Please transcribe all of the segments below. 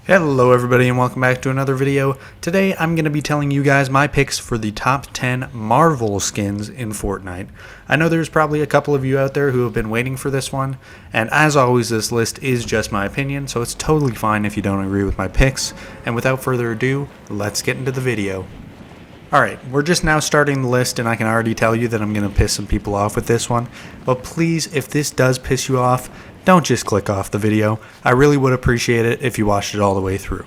Hello everybody and welcome back to another video. Today I'm going to be telling you guys my picks for the top 10 Marvel skins in Fortnite. I know there's probably a couple of you out there who have been waiting for this one, and as always this list is just my opinion, so it's totally fine if you don't agree with my picks. And without further ado, let's get into the video. Alright, we're just now starting the list and I can already tell you that I'm going to piss some people off with this one, but please, if this does piss you off, don't just click off the video. I really would appreciate it if you watched it all the way through.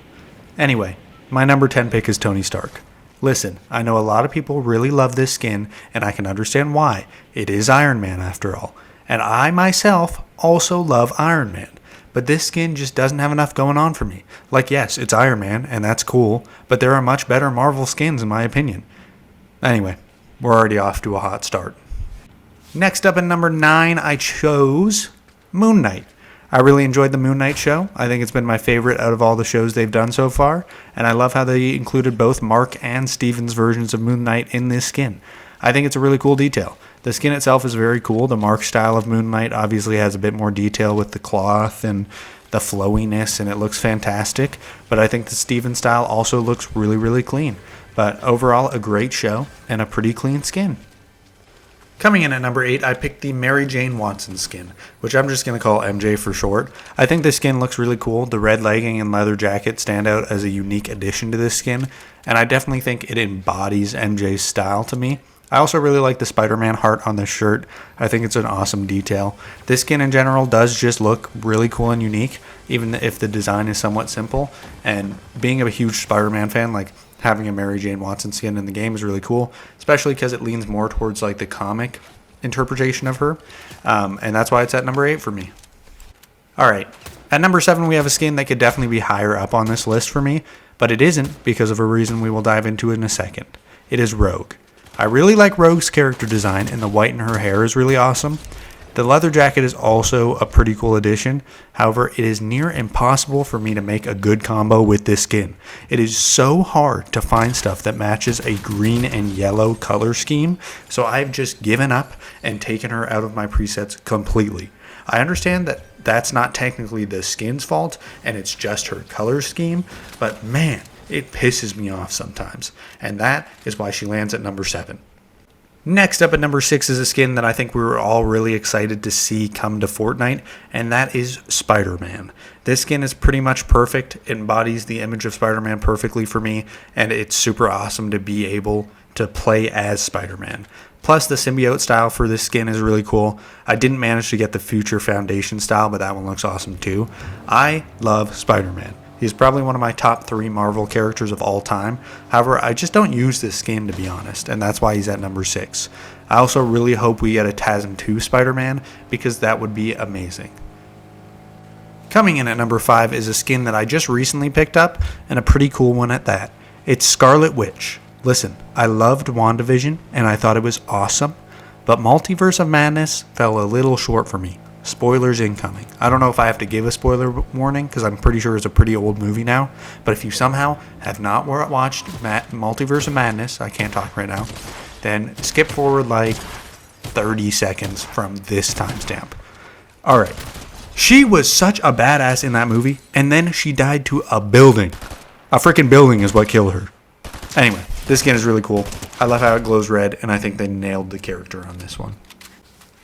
Anyway, my number 10 pick is Tony Stark. Listen, I know a lot of people really love this skin, and I can understand why. It is Iron Man after all. And I myself also love Iron Man. But this skin just doesn't have enough going on for me. Like, yes, it's Iron Man, and that's cool, but there are much better Marvel skins in my opinion. Anyway, we're already off to a hot start. Next up at number 9, I chose Moon Knight. I really enjoyed the Moon Knight show. I think it's been my favorite out of all the shows they've done so far, and I love how they included both Mark and Steven's versions of Moon Knight in this skin. I think it's a really cool detail. The skin itself is very cool. The Mark style of Moon Knight obviously has a bit more detail with the cloth and the flowiness, and it looks fantastic, but I think the Steven style also looks really, really clean. But overall, a great show and a pretty clean skin. Coming in at number 8, I picked the Mary Jane Watson skin, which I'm just going to call MJ for short. I think this skin looks really cool. The red legging and leather jacket stand out as a unique addition to this skin, and I definitely think it embodies MJ's style to me. I also really like the Spider-Man heart on the shirt. I think it's an awesome detail. This skin in general does just look really cool and unique, even if the design is somewhat simple. And being a huge Spider-Man fan, like having a Mary Jane Watson skin in the game is really cool, especially because it leans more towards like the comic interpretation of her. And that's why it's at number 8 for me. Alright, at number 7 we have a skin that could definitely be higher up on this list for me, but it isn't because of a reason we will dive into in a second. It is Rogue. I really like Rogue's character design, and the white in her hair is really awesome. The leather jacket is also a pretty cool addition. However, it is near impossible for me to make a good combo with this skin. It is so hard to find stuff that matches a green and yellow color scheme, so I've just given up and taken her out of my presets completely. I understand that that's not technically the skin's fault, and it's just her color scheme, but man, it pisses me off sometimes, and that is why she lands at number 7. Next up at number 6 is a skin that I think we were all really excited to see come to Fortnite, and that is Spider-Man. This skin is pretty much perfect, it embodies the image of Spider-Man perfectly for me, and it's super awesome to be able to play as Spider-Man. Plus, the symbiote style for this skin is really cool. I didn't manage to get the Future Foundation style, but that one looks awesome too. I love Spider-Man. He's probably one of my top 3 Marvel characters of all time. However, I just don't use this skin, to be honest, and that's why he's at number 6. I also really hope we get a TASM 2 Spider-Man, because that would be amazing. Coming in at number 5 is a skin that I just recently picked up, and a pretty cool one at that. It's Scarlet Witch. Listen, I loved WandaVision, and I thought it was awesome, but Multiverse of Madness fell a little short for me. Spoilers incoming. I don't know if I have to give a spoiler warning because I'm pretty sure it's a pretty old movie now. But if you somehow have not watched Multiverse of Madness, I can't talk right now, then skip forward like 30 seconds from this timestamp. Alright. She was such a badass in that movie, and then she died to a building. A freaking building is what killed her. Anyway, this skin is really cool. I love how it glows red, and I think they nailed the character on this one.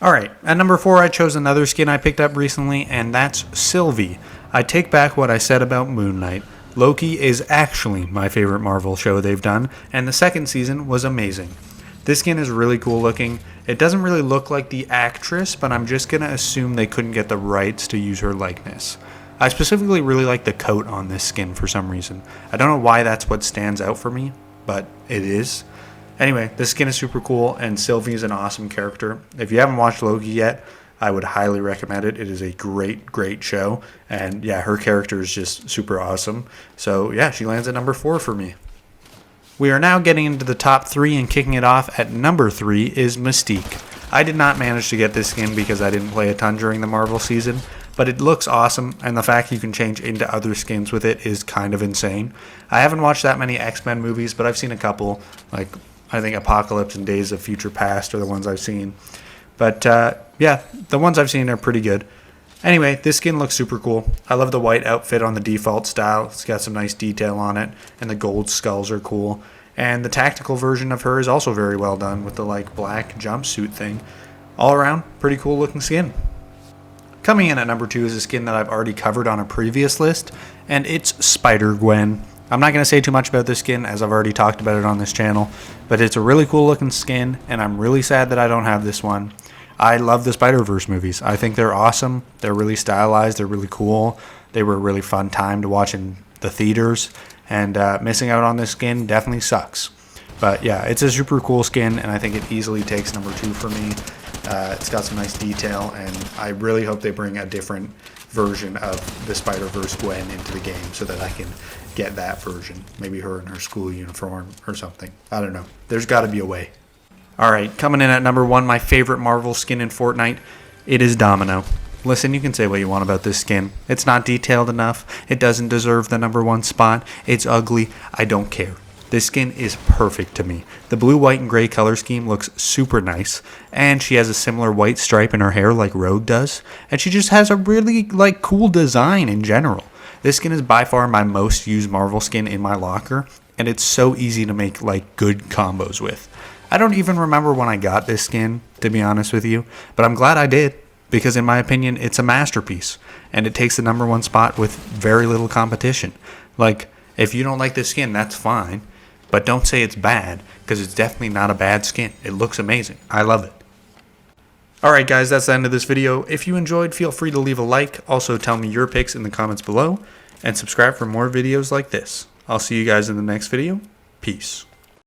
Alright, at number 4 I chose another skin I picked up recently, and that's Sylvie. I take back what I said about Moon Knight. Loki is actually my favorite Marvel show they've done, and the second season was amazing. This skin is really cool looking. It doesn't really look like the actress, but I'm just going to assume they couldn't get the rights to use her likeness. I specifically really like the coat on this skin for some reason. I don't know why that's what stands out for me, but it is. Anyway, this skin is super cool, and Sylvie is an awesome character. If you haven't watched Loki yet, I would highly recommend it. It is a great, great show, and yeah, her character is just super awesome. So yeah, she lands at number 4 for me. We are now getting into the top 3, and kicking it off at number 3 is Mystique. I did not manage to get this skin because I didn't play a ton during the Marvel season, but it looks awesome, and the fact you can change into other skins with it is kind of insane. I haven't watched that many X-Men movies, but I've seen a couple, like I think Apocalypse and Days of Future Past are the ones I've seen. But yeah, the ones I've seen are pretty good. Anyway, this skin looks super cool. I love the white outfit on the default style. It's got some nice detail on it, and the gold skulls are cool. And the tactical version of her is also very well done with the like black jumpsuit thing. All around, pretty cool looking skin. Coming in at number 2 is a skin that I've already covered on a previous list, and it's Spider-Gwen. I'm not going to say too much about this skin as I've already talked about it on this channel, but it's a really cool looking skin, and I'm really sad that I don't have this one. I love the Spider-Verse movies. I think they're awesome. They're really stylized. They're really cool. They were a really fun time to watch in the theaters, and missing out on this skin definitely sucks. But yeah, it's a super cool skin, and I think it easily takes number 2 for me. It's got some nice detail, and I really hope they bring a different version of the Spider-Verse Gwen into the game so that I can get that version. Maybe her in her school uniform or something. I don't know. There's got to be a way. Alright, coming in at number 1, my favorite Marvel skin in Fortnite, it is Domino. Listen, you can say what you want about this skin. It's not detailed enough. It doesn't deserve the number 1 spot. It's ugly. I don't care. This skin is perfect to me. The blue, white, and gray color scheme looks super nice, and she has a similar white stripe in her hair like Rogue does, and she just has a really cool design in general. This skin is by far my most used Marvel skin in my locker, and it's so easy to make good combos with. I don't even remember when I got this skin, to be honest with you, but I'm glad I did, because in my opinion, it's a masterpiece, and it takes the number 1 spot with very little competition. If you don't like this skin, that's fine, but don't say it's bad, because it's definitely not a bad skin. It looks amazing. I love it. Alright guys, that's the end of this video. If you enjoyed, feel free to leave a like. Also tell me your picks in the comments below, and subscribe for more videos like this. I'll see you guys in the next video. Peace.